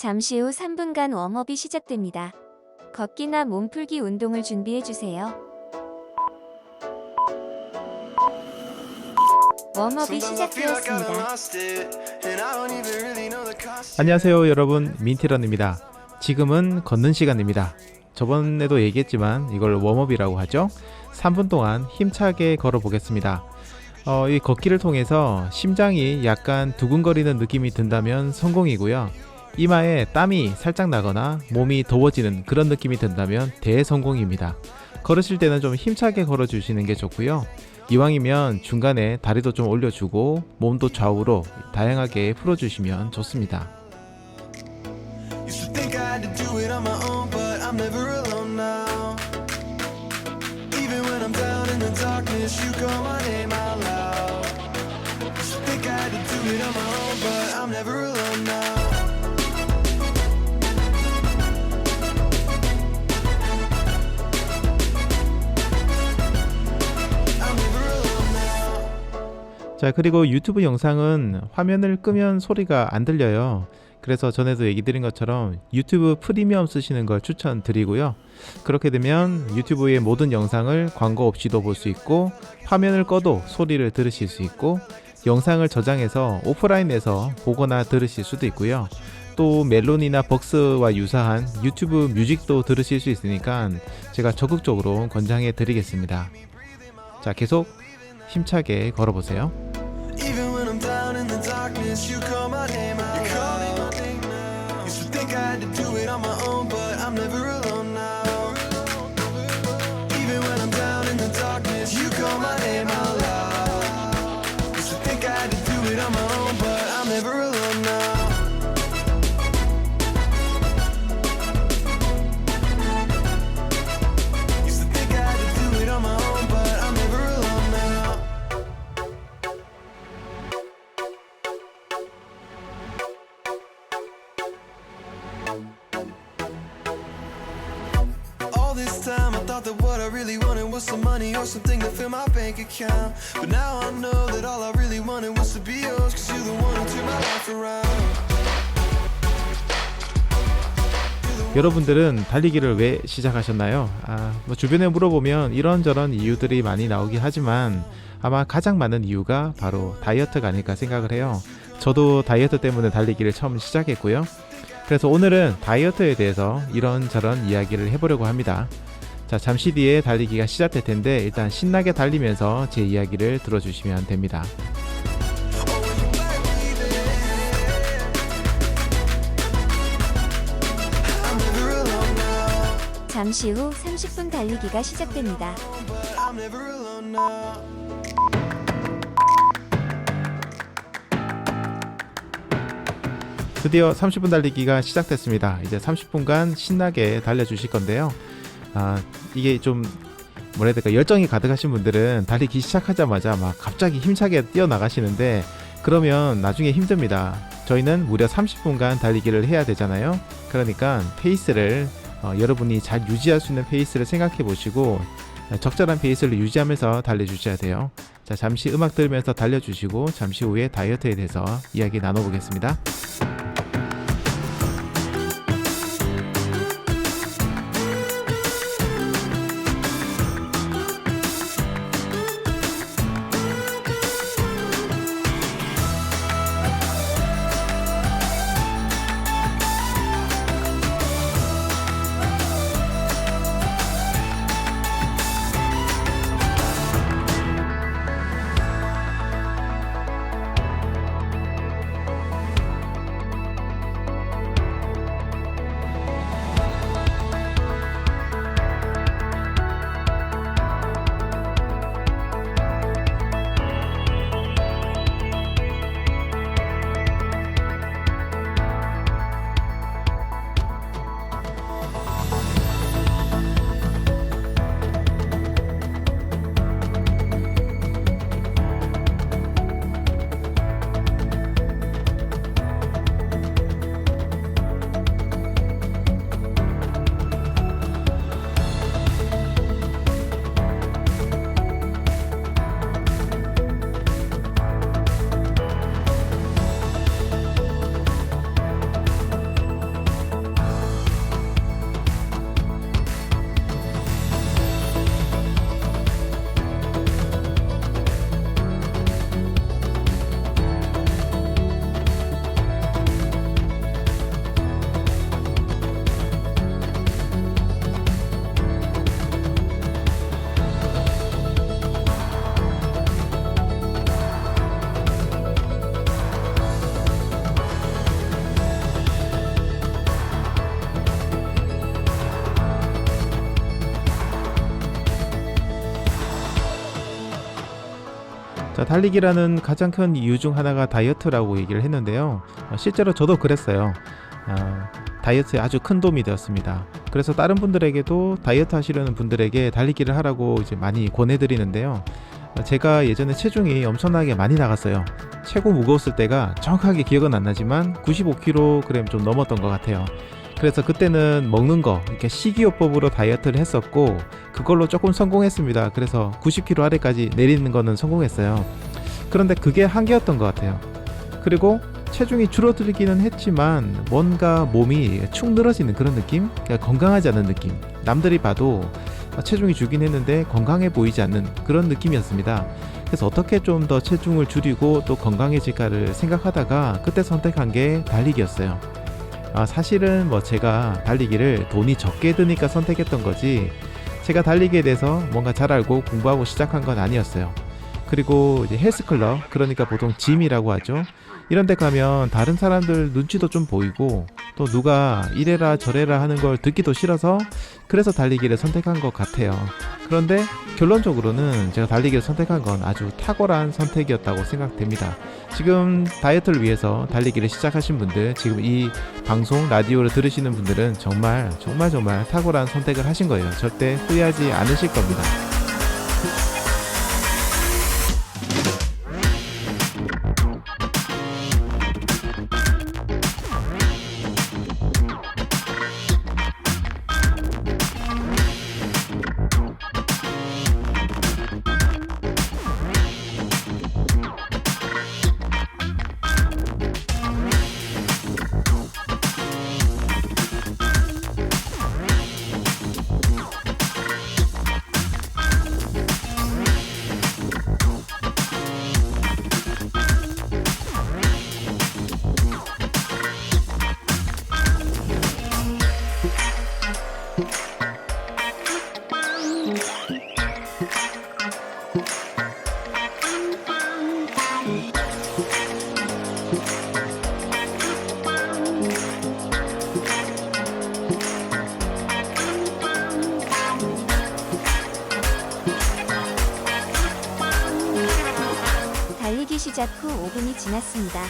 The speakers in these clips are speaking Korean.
잠시 후 3분간 웜업이 시작됩니다. 걷기나 몸풀기 운동을 준비해주세요. 웜업이 시작되었습니다. 안녕하세요 여러분, 민티런입니다. 지금은 걷는 시간입니다. 저번에도 얘기했지만 이걸 웜업이라고 하죠. 3분 동안 힘차게 걸어 보겠습니다. 이 걷기를 통해서 심장이 약간 두근거리는 느낌이 든다면 성공이고요. 이마에 땀이 살짝 나거나 몸이 더워지는 그런 느낌이 든다면 대성공입니다. 걸으실 때는 좀 힘차게 걸어 주시는 게 좋고요. 이왕이면 중간에 다리도 좀 올려주고 몸도 좌우로 다양하게 풀어주시면 좋습니다. 자, 그리고 유튜브 영상은 화면을 끄면 소리가 안 들려요. 그래서 전에도 얘기 드린 것처럼 유튜브 프리미엄 쓰시는 걸 추천드리고요. 그렇게 되면 유튜브의 모든 영상을 광고 없이도 볼 수 있고, 화면을 꺼도 소리를 들으실 수 있고, 영상을 저장해서 오프라인에서 보거나 들으실 수도 있고요. 또 멜론이나 벅스와 유사한 유튜브 뮤직도 들으실 수 있으니까 제가 적극적으로 권장해 드리겠습니다. 자, 계속 힘차게 걸어보세요. You call my name out. You're calling my name now. Used to think I had to do it on my own, but I'm never alone now. Even when I'm down in the darkness, you call my name out loud. Used to think I had to do it on my own, but I'm never alone now. Used to think I had to do it on my own, but I'm never alone now. This time I thought that what I really wanted was some money or something to fill my bank account. But now I know that all I really wanted was to be yours, cause you're the one who turned my life around. 여러분들은 달리기를 왜 시작하셨나요? 주변에 물어보면 이런저런 이유들이 많이 나오긴 하지만 아마 가장 많은 이유가 바로 다이어트가 아닐까 생각을 해요. 저도 다이어트 때문에 달리기를 처음 시작했고요. 그래서 오늘은 다이어트에 대해서 이런저런 이야기를 해보려고 합니다. 자, 잠시 뒤에 달리기가 시작될 텐데 일단 신나게 달리면서 제 이야기를 들어주시면 됩니다. 잠시 후 30분 달리기가 시작됩니다. 드디어 30분 달리기가 시작됐습니다. 이제 30분간 신나게 달려주실 건데요. 이게 좀 뭐라 해야 될까, 열정이 가득하신 분들은 달리기 시작하자마자 막 갑자기 힘차게 뛰어나가시는데 그러면 나중에 힘듭니다. 저희는 무려 30분간 달리기를 해야 되잖아요. 그러니까 페이스를 여러분이 잘 유지할 수 있는 페이스를 생각해 보시고 적절한 페이스를 유지하면서 달려주셔야 돼요. 자, 잠시 음악 들으면서 달려주시고 잠시 후에 다이어트에 대해서 이야기 나눠보겠습니다. 자, 달리기라는 가장 큰 이유 중 하나가 다이어트라고 얘기를 했는데요. 실제로 저도 그랬어요. 다이어트에 아주 큰 도움이 되었습니다. 그래서 다른 분들에게도 다이어트 하시려는 분들에게 달리기를 하라고 이제 많이 권해드리는데요. 제가 예전에 체중이 엄청나게 많이 나갔어요. 최고 무거웠을 때가 정확하게 기억은 안 나지만 95kg 좀 넘었던 것 같아요. 그래서 그때는 먹는 거 이렇게 식이요법으로 다이어트를 했었고 그걸로 조금 성공했습니다. 그래서 90kg 아래까지 내리는 거는 성공했어요. 그런데 그게 한계였던 것 같아요. 그리고 체중이 줄어들기는 했지만 뭔가 몸이 축 늘어지는 그런 느낌? 그러니까 건강하지 않은 느낌. 남들이 봐도 체중이 줄긴 했는데 건강해 보이지 않는 그런 느낌이었습니다. 그래서 어떻게 좀 더 체중을 줄이고 또 건강해질까를 생각하다가 그때 선택한 게 달리기였어요. 사실은 제가 달리기를 돈이 적게 드니까 선택했던 거지 제가 달리기에 대해서 뭔가 잘 알고 공부하고 시작한 건 아니었어요. 그리고 이제 헬스클럽, 그러니까 보통 짐이라고 하죠. 이런 데 가면 다른 사람들 눈치도 좀 보이고 또 누가 이래라 저래라 하는 걸 듣기도 싫어서 그래서 달리기를 선택한 것 같아요. 그런데 결론적으로는 제가 달리기를 선택한 건 아주 탁월한 선택이었다고 생각됩니다. 지금 다이어트를 위해서 달리기를 시작하신 분들, 지금 이 방송 라디오를 들으시는 분들은 정말 탁월한 선택을 하신 거예요. 절대 후회하지 않으실 겁니다. 달리기 시작 후 5분이 지났습니다.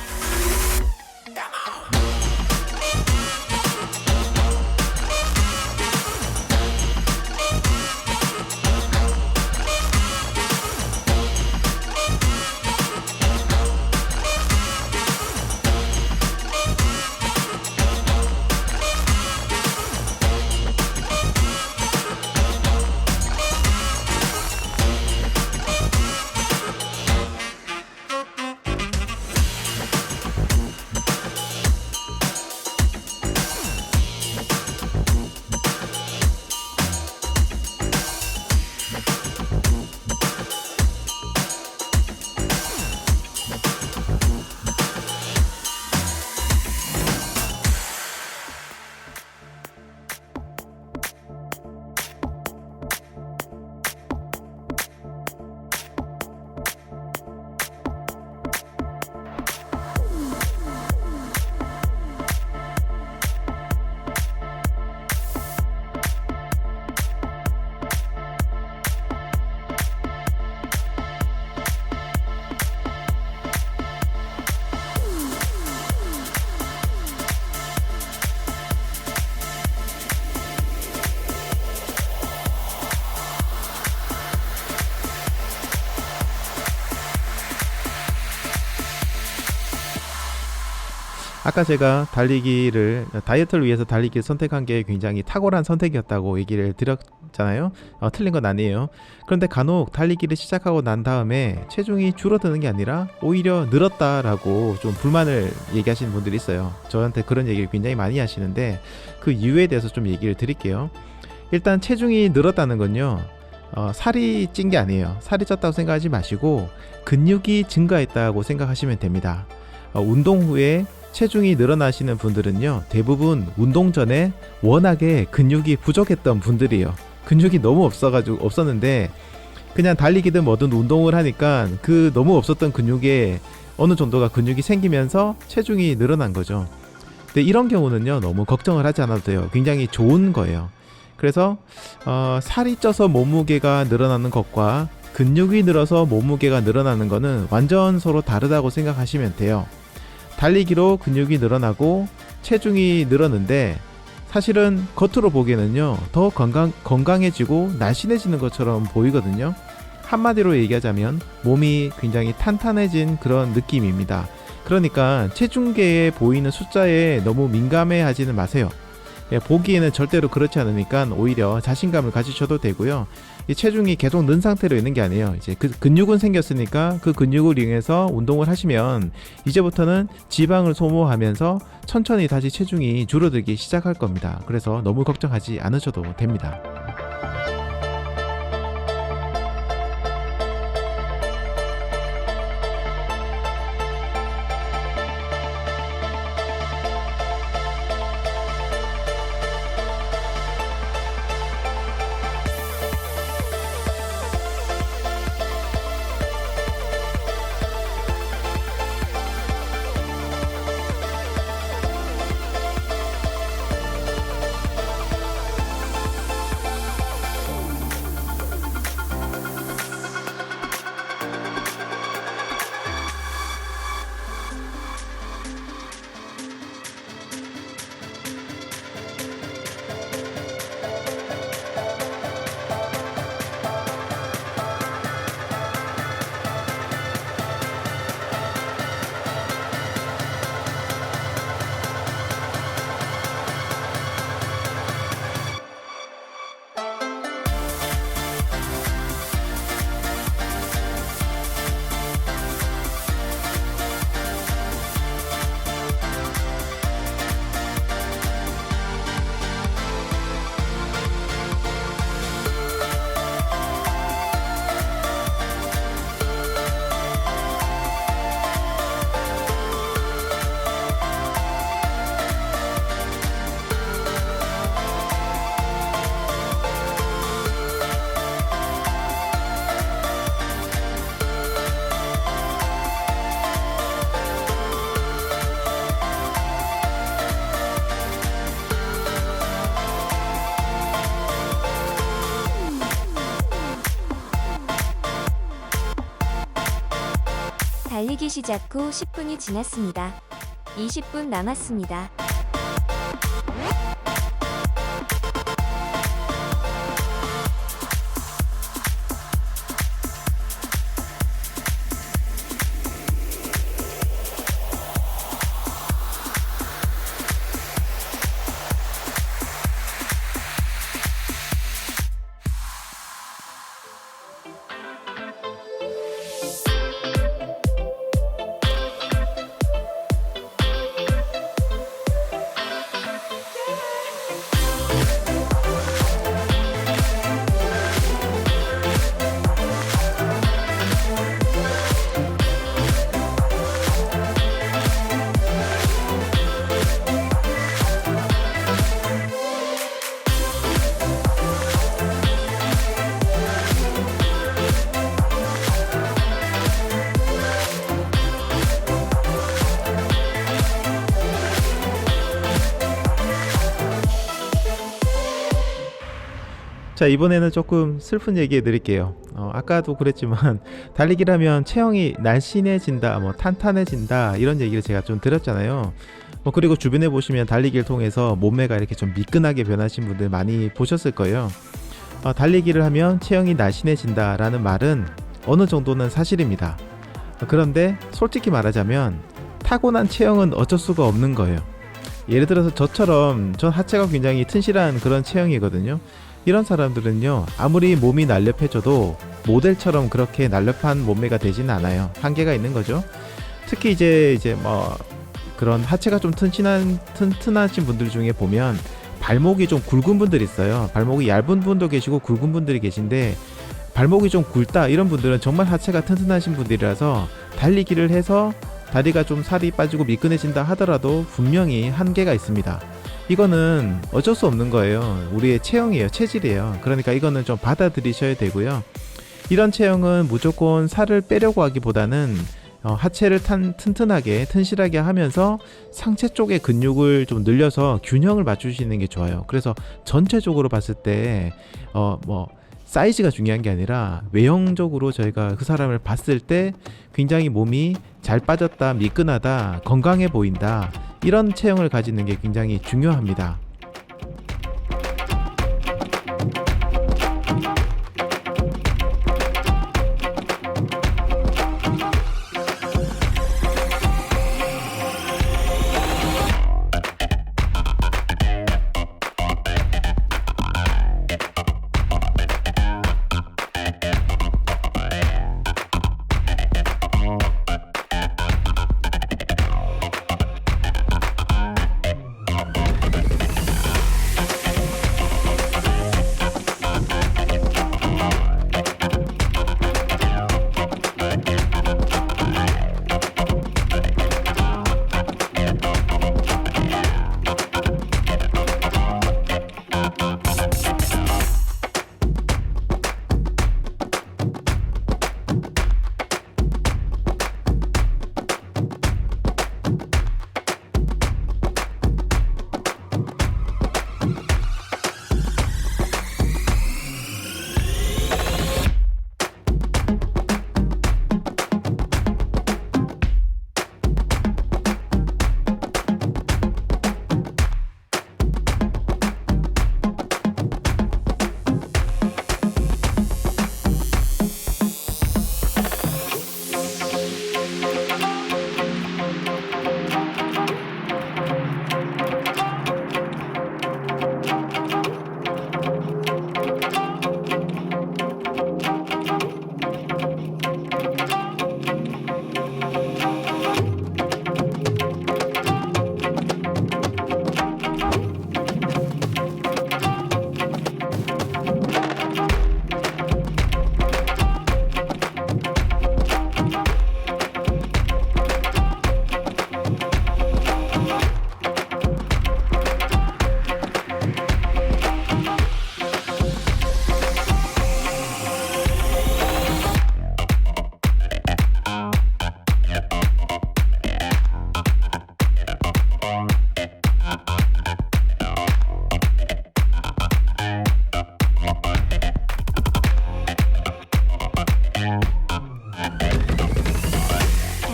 아까 제가 다이어트를 위해서 달리기를 선택한 게 굉장히 탁월한 선택이었다고 얘기를 드렸잖아요. 틀린 건 아니에요. 그런데 간혹 달리기를 시작하고 난 다음에 체중이 줄어드는 게 아니라 오히려 늘었다라고 좀 불만을 얘기하시는 분들이 있어요. 저한테 그런 얘기를 굉장히 많이 하시는데 그 이유에 대해서 좀 얘기를 드릴게요. 일단 체중이 늘었다는 건요, 살이 찐 게 아니에요. 살이 쪘다고 생각하지 마시고 근육이 증가했다고 생각하시면 됩니다. 운동 후에 체중이 늘어나시는 분들은요, 대부분 운동 전에 워낙에 근육이 부족했던 분들이에요. 근육이 너무 없었는데 그냥 달리기든 뭐든 운동을 하니까 그 너무 없었던 근육에 어느 정도가 근육이 생기면서 체중이 늘어난 거죠. 근데 이런 경우는요, 너무 걱정을 하지 않아도 돼요. 굉장히 좋은 거예요. 그래서 살이 쪄서 몸무게가 늘어나는 것과 근육이 늘어서 몸무게가 늘어나는 거는 완전 서로 다르다고 생각하시면 돼요. 달리기로 근육이 늘어나고 체중이 늘었는데 사실은 겉으로 보기에는요 더 건강해지고 날씬해지는 것처럼 보이거든요. 한마디로 얘기하자면 몸이 굉장히 탄탄해진 그런 느낌입니다. 그러니까 체중계에 보이는 숫자에 너무 민감해 하지는 마세요. 보기에는 절대로 그렇지 않으니까 오히려 자신감을 가지셔도 되고요. 이 체중이 계속 는 상태로 있는 게 아니에요. 이제 그 근육은 생겼으니까 그 근육을 이용해서 운동을 하시면 이제부터는 지방을 소모하면서 천천히 다시 체중이 줄어들기 시작할 겁니다. 그래서 너무 걱정하지 않으셔도 됩니다. 달리기 시작 후 10분이 지났습니다. 20분 남았습니다. 자, 이번에는 조금 슬픈 얘기 해드릴게요. 아까도 그랬지만 달리기라면 체형이 날씬해진다, 탄탄해진다 이런 얘기를 제가 좀 드렸잖아요. 그리고 주변에 보시면 달리기를 통해서 몸매가 이렇게 좀 미끈하게 변하신 분들 많이 보셨을 거예요. 달리기를 하면 체형이 날씬해진다 라는 말은 어느 정도는 사실입니다. 그런데 솔직히 말하자면 타고난 체형은 어쩔 수가 없는 거예요. 예를 들어서 저처럼 전 하체가 굉장히 튼실한 그런 체형이거든요. 이런 사람들은요 아무리 몸이 날렵해져도 모델처럼 그렇게 날렵한 몸매가 되지는 않아요. 한계가 있는 거죠. 특히 이제 그런 하체가 좀 튼튼하신 분들 중에 보면 발목이 좀 굵은 분들이 있어요. 발목이 얇은 분도 계시고 굵은 분들이 계신데 발목이 좀 굵다 이런 분들은 정말 하체가 튼튼하신 분들이라서 달리기를 해서 다리가 좀 살이 빠지고 미끈해진다 하더라도 분명히 한계가 있습니다. 이거는 어쩔 수 없는 거예요. 우리의 체형이에요. 체질이에요. 그러니까 이거는 좀 받아들이셔야 되고요. 이런 체형은 무조건 살을 빼려고 하기보다는 하체를 튼튼하게 튼실하게 하면서 상체 쪽의 근육을 좀 늘려서 균형을 맞추시는 게 좋아요. 그래서 전체적으로 봤을 때 사이즈가 중요한 게 아니라 외형적으로 저희가 그 사람을 봤을 때 굉장히 몸이 잘 빠졌다, 미끈하다, 건강해 보인다, 이런 체형을 가지는 게 굉장히 중요합니다.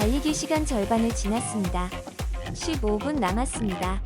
달리기 시간 절반을 지났습니다. 15분 남았습니다.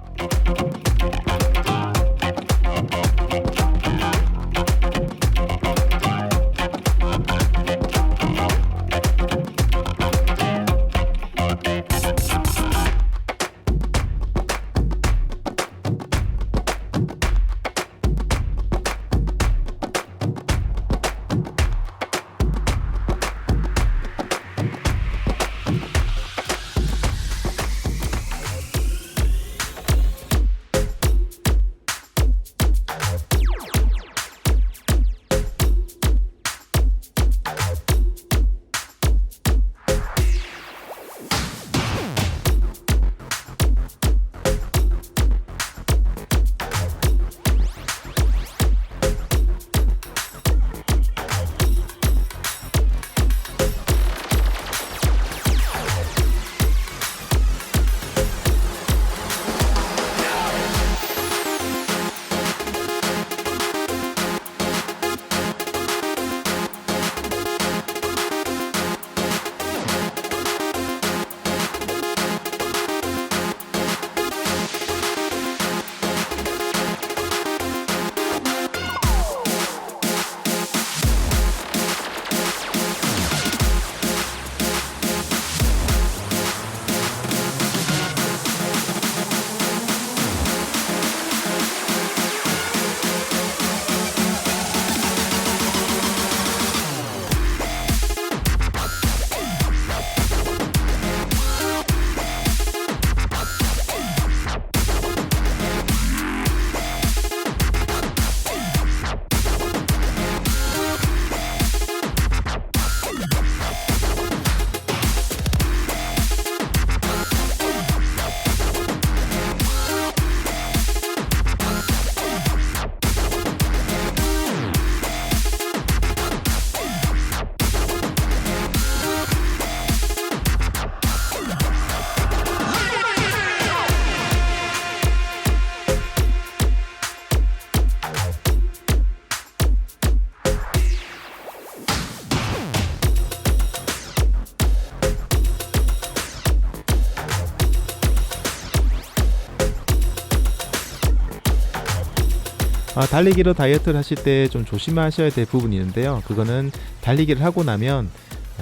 달리기로 다이어트를 하실 때 좀 조심하셔야 될 부분이 있는데요. 그거는 달리기를 하고 나면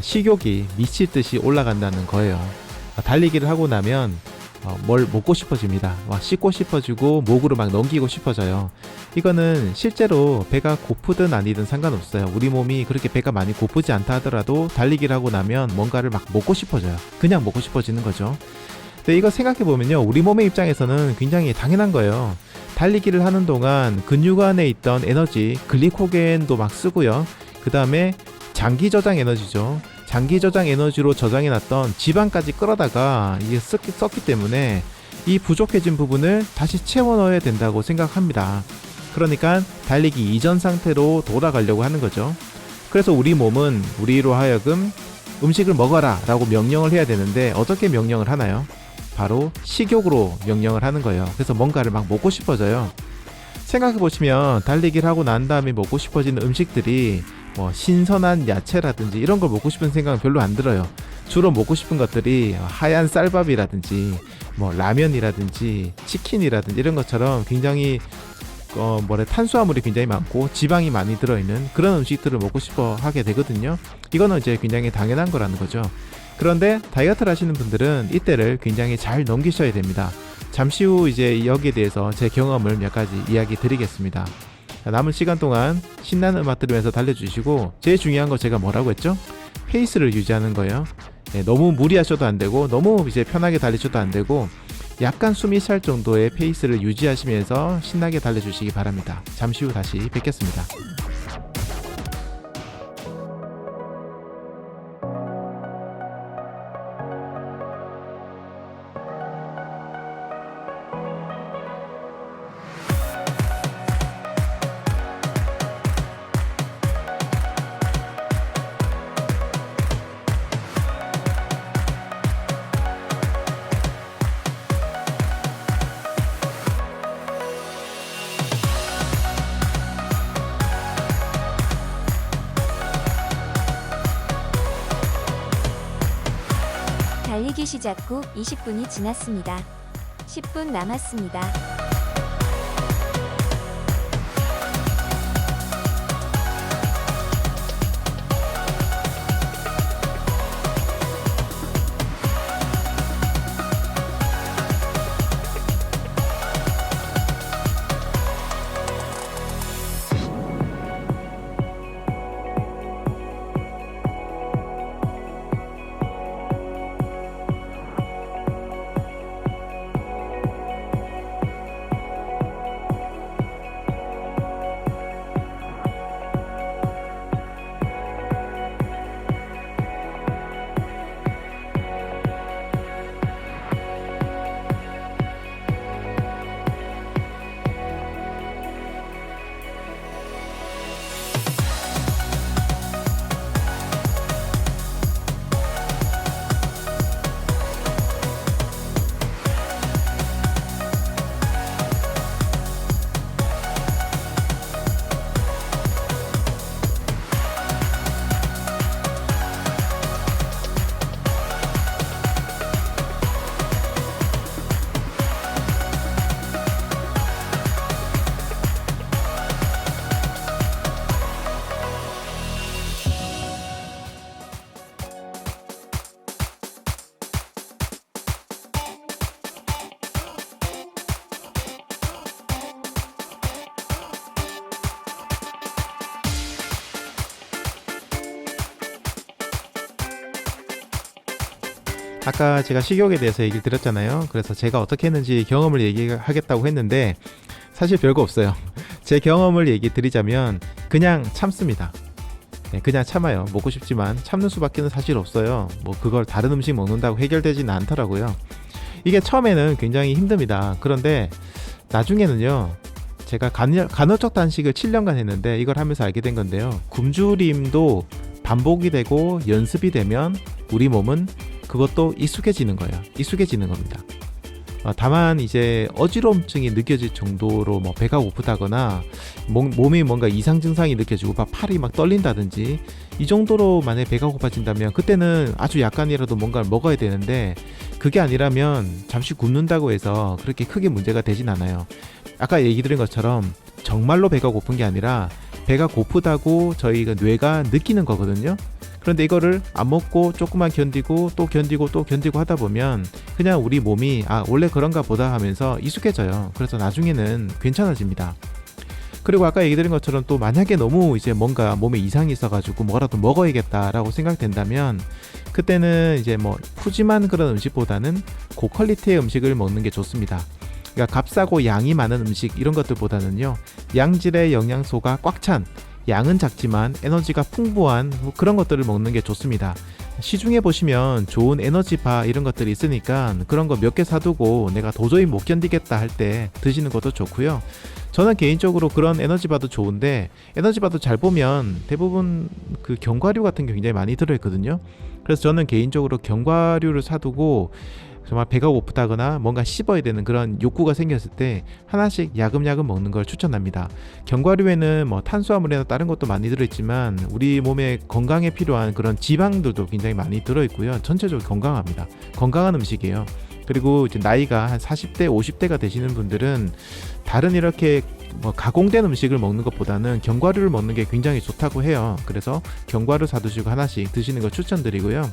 식욕이 미칠 듯이 올라간다는 거예요. 달리기를 하고 나면 뭘 먹고 싶어집니다. 씻고 싶어지고 목으로 막 넘기고 싶어져요. 이거는 실제로 배가 고프든 아니든 상관없어요. 우리 몸이 그렇게 배가 많이 고프지 않다 하더라도 달리기를 하고 나면 뭔가를 막 먹고 싶어져요. 그냥 먹고 싶어지는 거죠. 근데 이거 생각해보면요, 우리 몸의 입장에서는 굉장히 당연한 거예요. 달리기를 하는 동안 근육 안에 있던 에너지, 글리코겐도 막 쓰고요. 그 다음에 장기 저장 에너지죠. 장기 저장 에너지로 저장해놨던 지방까지 끌어다가 이게 썼기 때문에 이 부족해진 부분을 다시 채워 넣어야 된다고 생각합니다. 그러니까 달리기 이전 상태로 돌아가려고 하는 거죠. 그래서 우리 몸은 우리로 하여금 음식을 먹어라 라고 명령을 해야 되는데 어떻게 명령을 하나요? 바로 식욕으로 명령을 하는 거예요. 그래서 뭔가를 막 먹고 싶어져요. 생각해보시면 달리기를 하고 난 다음에 먹고 싶어지는 음식들이 신선한 야채라든지 이런 걸 먹고 싶은 생각은 별로 안 들어요. 주로 먹고 싶은 것들이 하얀 쌀밥이라든지 라면이라든지 치킨이라든지 이런 것처럼 굉장히 탄수화물이 굉장히 많고 지방이 많이 들어있는 그런 음식들을 먹고 싶어 하게 되거든요. 이거는 이제 굉장히 당연한 거라는 거죠. 그런데 다이어트를 하시는 분들은 이때를 굉장히 잘 넘기셔야 됩니다. 잠시 후 이제 여기에 대해서 제 경험을 몇 가지 이야기 드리겠습니다. 남은 시간 동안 신나는 음악 들으면서 달려주시고, 제일 중요한 거 제가 뭐라고 했죠? 페이스를 유지하는 거예요. 너무 무리하셔도 안 되고 너무 이제 편하게 달리셔도 안 되고 약간 숨이 찰 정도의 페이스를 유지하시면서 신나게 달려주시기 바랍니다. 잠시 후 다시 뵙겠습니다. 달리기 시작 후 20분이 지났습니다. 10분 남았습니다. 아까 제가 식욕에 대해서 얘기를 드렸잖아요. 그래서 제가 어떻게 했는지 경험을 얘기하겠다고 했는데 사실 별거 없어요. 제 경험을 얘기 드리자면 그냥 참습니다. 그냥 참아요. 먹고 싶지만 참는 수밖에 사실 없어요. 그걸 다른 음식 먹는다고 해결되지는 않더라고요. 이게 처음에는 굉장히 힘듭니다. 그런데 나중에는요, 제가 간헐적 단식을 7년간 했는데 이걸 하면서 알게 된 건데요, 굶주림도 반복이 되고 연습이 되면 우리 몸은 그것도 익숙해지는 거예요. 익숙해지는 겁니다. 다만 이제 어지러움증이 느껴질 정도로 배가 고프다거나 몸이 뭔가 이상 증상이 느껴지고 팔이 막 떨린다든지 이 정도로 만약에 배가 고파진다면 그때는 아주 약간이라도 뭔가를 먹어야 되는데, 그게 아니라면 잠시 굶는다고 해서 그렇게 크게 문제가 되진 않아요. 아까 얘기 드린 것처럼 정말로 배가 고픈 게 아니라 배가 고프다고 저희가 뇌가 느끼는 거거든요. 그런데 이거를 안 먹고 조금만 견디고 또 견디고 또 견디고 하다 보면 그냥 우리 몸이 원래 그런가 보다 하면서 익숙해져요. 그래서 나중에는 괜찮아집니다. 그리고 아까 얘기 드린 것처럼 또 만약에 너무 이제 뭔가 몸에 이상이 있어가지고 뭐라도 먹어야겠다라고 생각된다면 그때는 이제 뭐 푸짐한 그런 음식보다는 고퀄리티의 음식을 먹는 게 좋습니다. 그러니까 값싸고 양이 많은 음식 이런 것들보다는요, 양질의 영양소가 꽉 찬, 양은 작지만 에너지가 풍부한 뭐 그런 것들을 먹는 게 좋습니다. 시중에 보시면 좋은 에너지바 이런 것들이 있으니까 그런 거 몇 개 사두고 내가 도저히 못 견디겠다 할 때 드시는 것도 좋고요. 저는 개인적으로 그런 에너지바도 좋은데, 에너지바도 잘 보면 대부분 그 견과류 같은 게 굉장히 많이 들어있거든요. 그래서 저는 개인적으로 견과류를 사두고 정말 배가 고프다거나 뭔가 씹어야 되는 그런 욕구가 생겼을 때 하나씩 야금야금 먹는 걸 추천합니다. 견과류에는 뭐 탄수화물이나 다른 것도 많이 들어있지만 우리 몸에 건강에 필요한 그런 지방들도 굉장히 많이 들어있고요. 전체적으로 건강합니다. 건강한 음식이에요. 그리고 이제 나이가 한 40대, 50대가 되시는 분들은 다른 이렇게 뭐 가공된 음식을 먹는 것보다는 견과류를 먹는 게 굉장히 좋다고 해요. 그래서 견과류 사두시고 하나씩 드시는 걸 추천드리고요.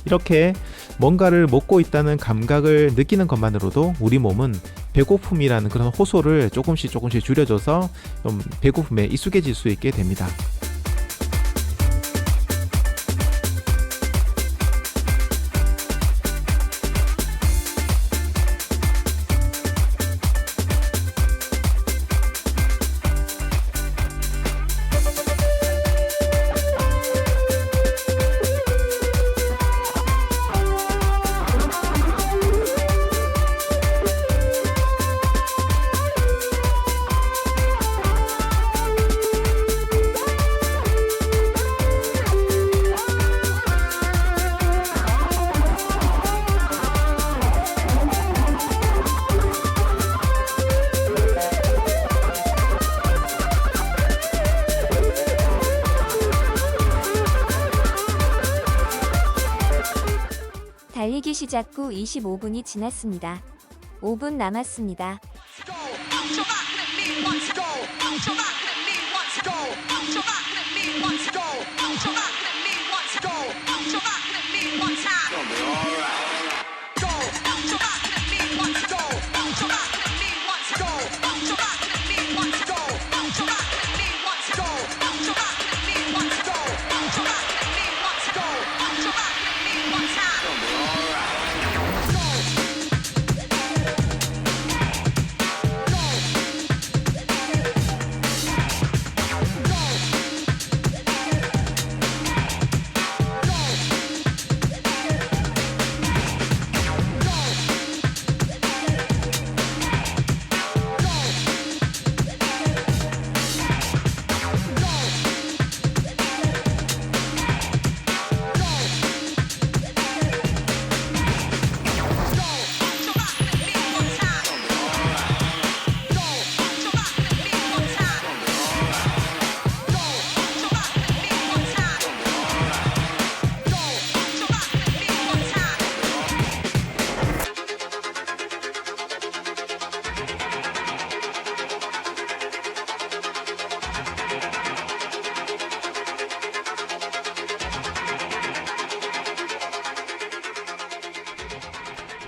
이렇게 뭔가를 먹고 있다는 감각을 느끼는 것만으로도 우리 몸은 배고픔이라는 그런 호소를 조금씩 줄여줘서 좀 배고픔에 익숙해질 수 있게 됩니다. 달리기 시작 후 25분이 지났습니다. 5분 남았습니다.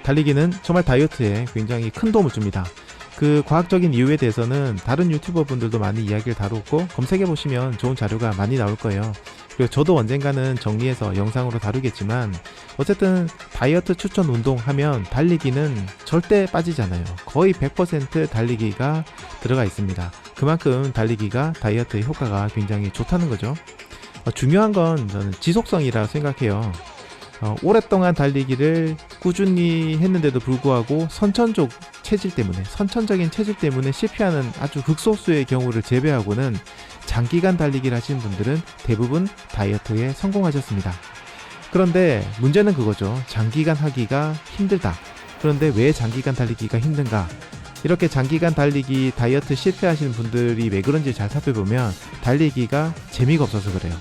달리기는 정말 다이어트에 굉장히 큰 도움을 줍니다. 그 과학적인 이유에 대해서는 다른 유튜버 분들도 많이 이야기를 다루고 검색해 보시면 좋은 자료가 많이 나올 거예요. 그리고 저도 언젠가는 정리해서 영상으로 다루겠지만 어쨌든 다이어트 추천 운동 하면 달리기는 절대 빠지잖아요. 거의 100% 달리기가 들어가 있습니다. 그만큼 달리기가 다이어트의 효과가 굉장히 좋다는 거죠. 중요한 건 저는 지속성이라 생각해요. 오랫동안 달리기를 꾸준히 했는데도 불구하고 선천적인 체질 때문에 실패하는 아주 극소수의 경우를 제외하고는 장기간 달리기를 하시는 분들은 대부분 다이어트에 성공하셨습니다. 그런데 문제는 그거죠. 장기간 하기가 힘들다. 그런데 왜 장기간 달리기가 힘든가? 이렇게 장기간 달리기 다이어트 실패하시는 분들이 왜 그런지 잘 살펴보면 달리기가 재미가 없어서 그래요.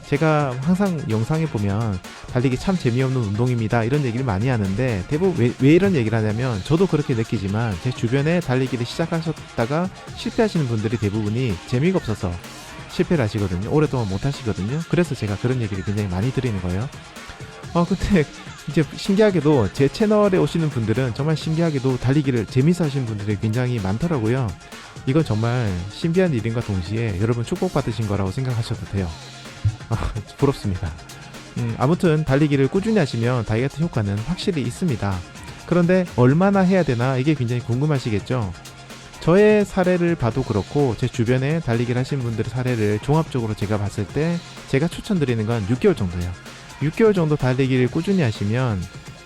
제가 항상 영상에 보면 달리기 참 재미없는 운동입니다 이런 얘기를 많이 하는데, 대부분 왜 이런 얘기를 하냐면, 저도 그렇게 느끼지만 제 주변에 달리기를 시작하셨다가 실패하시는 분들이 대부분이 재미가 없어서 실패를 하시거든요. 오랫동안 못 하시거든요. 그래서 제가 그런 얘기를 굉장히 많이 드리는 거예요. 근데 이제 신기하게도 제 채널에 오시는 분들은 정말 신기하게도 달리기를 재밌어 하시는 분들이 굉장히 많더라고요. 이건 정말 신비한 일인과 동시에 여러분 축복받으신 거라고 생각하셔도 돼요. 부럽습니다. 아무튼 달리기를 꾸준히 하시면 다이어트 효과는 확실히 있습니다. 그런데 얼마나 해야 되나, 이게 굉장히 궁금하시겠죠? 저의 사례를 봐도 그렇고 제 주변에 달리기를 하신 분들의 사례를 종합적으로 제가 봤을 때 제가 추천드리는 건 6개월 정도예요. 6개월 정도 달리기를 꾸준히 하시면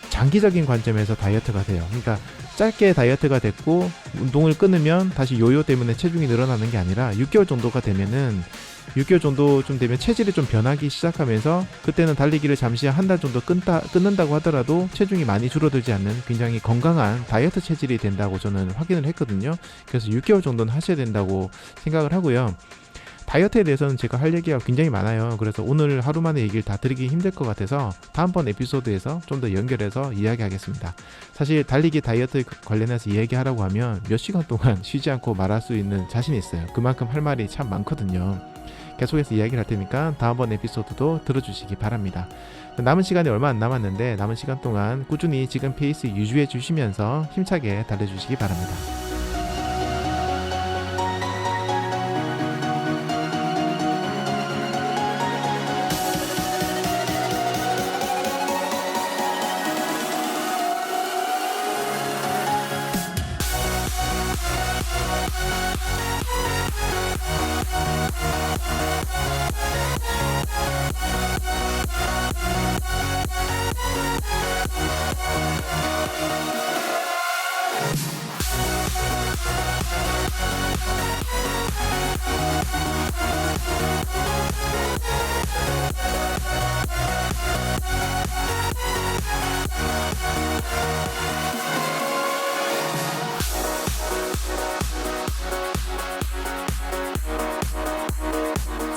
장기적인 관점에서 다이어트가 돼요. 그러니까 짧게 다이어트가 됐고 운동을 끊으면 다시 요요 때문에 체중이 늘어나는 게 아니라 6개월 정도가 되면은, 6개월 정도쯤 되면 체질이 좀 변하기 시작하면서, 그때는 달리기를 잠시 한 달 정도 끊는다고 하더라도 체중이 많이 줄어들지 않는 굉장히 건강한 다이어트 체질이 된다고 저는 확인을 했거든요. 그래서 6개월 정도는 하셔야 된다고 생각을 하고요. 다이어트에 대해서는 제가 할 얘기가 굉장히 많아요. 그래서 오늘 하루 만에 얘기를 다 드리기 힘들 것 같아서 다음번 에피소드에서 좀 더 연결해서 이야기하겠습니다. 사실 달리기 다이어트 관련해서 이야기하라고 하면 몇 시간 동안 쉬지 않고 말할 수 있는 자신이 있어요. 그만큼 할 말이 참 많거든요. 계속해서 이야기를 할 테니까 다음번 에피소드도 들어주시기 바랍니다. 남은 시간이 얼마 안 남았는데, 남은 시간 동안 꾸준히 지금 페이스 유지해 주시면서 힘차게 달려주시기 바랍니다.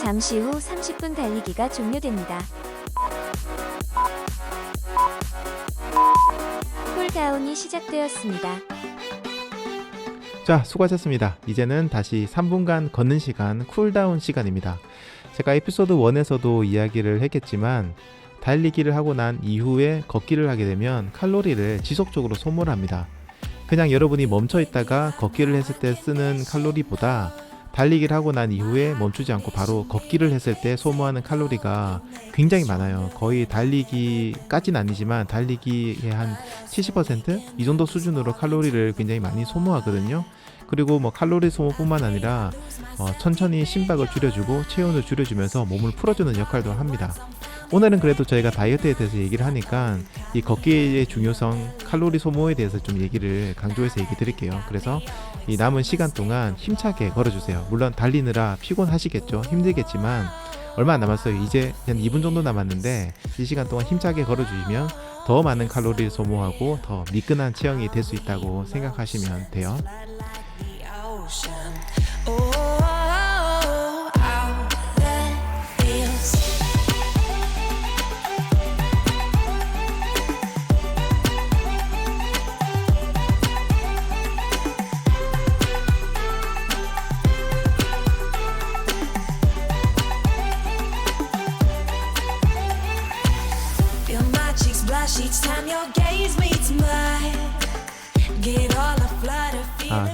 잠시 후 30분 달리기가 종료됩니다. 쿨다운이 시작되었습니다. 자, 수고하셨습니다. 이제는 다시 3분간 걷는 시간, 쿨다운 시간입니다. 제가 에피소드 1에서도 이야기를 했겠지만, 달리기를 하고 난 이후에 걷기를 하게 되면 칼로리를 지속적으로 소모를 합니다. 그냥 여러분이 멈춰 있다가 걷기를 했을 때 쓰는 칼로리보다 달리기를 하고 난 이후에 멈추지 않고 바로 걷기를 했을 때 소모하는 칼로리가 굉장히 많아요. 거의 달리기까지는 아니지만 달리기의 한 70%? 이 정도 수준으로 칼로리를 굉장히 많이 소모하거든요. 그리고 뭐 칼로리 소모뿐만 아니라 천천히 심박을 줄여주고 체온을 줄여주면서 몸을 풀어주는 역할도 합니다. 오늘은 그래도 저희가 다이어트에 대해서 얘기를 하니까 이 걷기의 중요성, 칼로리 소모에 대해서 좀 얘기를 강조해서 얘기 드릴게요. 그래서 이 남은 시간 동안 힘차게 걸어주세요. 물론 달리느라 피곤하시겠죠. 힘들겠지만 얼마 안 남았어요. 이제 한 2분 정도 남았는데 이 시간 동안 힘차게 걸어주시면 더 많은 칼로리를 소모하고 더 미끈한 체형이 될 수 있다고 생각하시면 돼요.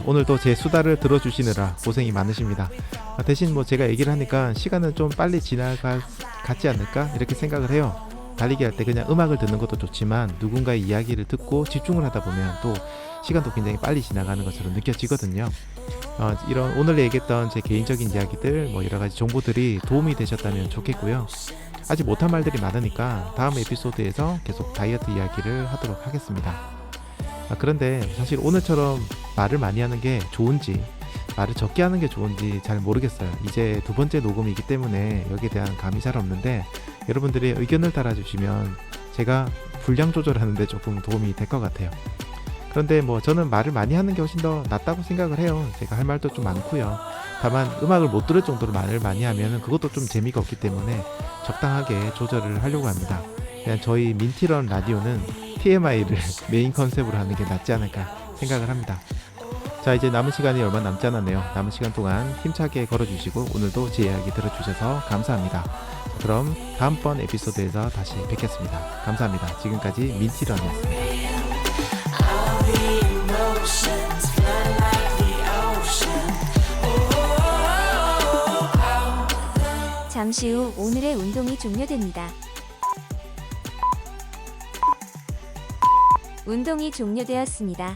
오늘도 제 수다를 들어주시느라 고생이 많으십니다. 대신 뭐 제가 얘기를 하니까 시간은 좀 빨리 지나가지 않을까 이렇게 생각을 해요. 달리기 할 때 그냥 음악을 듣는 것도 좋지만 누군가의 이야기를 듣고 집중을 하다 보면 또 시간도 굉장히 빨리 지나가는 것처럼 느껴지거든요. 이런 오늘 얘기했던 제 개인적인 이야기들, 뭐 여러가지 정보들이 도움이 되셨다면 좋겠고요. 아직 못한 말들이 많으니까 다음 에피소드에서 계속 다이어트 이야기를 하도록 하겠습니다. 그런데 사실 오늘처럼 말을 많이 하는 게 좋은지 말을 적게 하는 게 좋은지 잘 모르겠어요. 이제 2번째 녹음이기 때문에 여기에 대한 감이 잘 없는데 여러분들의 의견을 달아주시면 제가 분량 조절하는 데 조금 도움이 될 것 같아요. 그런데 뭐 저는 말을 많이 하는 게 훨씬 더 낫다고 생각을 해요. 제가 할 말도 좀 많고요. 다만 음악을 못 들을 정도로 말을 많이 하면 그것도 좀 재미가 없기 때문에 적당하게 조절을 하려고 합니다. 그냥 저희 민티런 라디오는 TMI를 메인 컨셉으로 하는 게 낫지 않을까 생각을 합니다. 자, 이제 남은 시간이 얼마 남지 않았네요. 남은 시간 동안 힘차게 걸어주시고 오늘도 제 이야기 들어주셔서 감사합니다. 그럼 다음번 에피소드에서 다시 뵙겠습니다. 감사합니다. 지금까지 민티런이었습니다. 잠시 후 오늘의 운동이 종료됩니다. 운동이 종료되었습니다.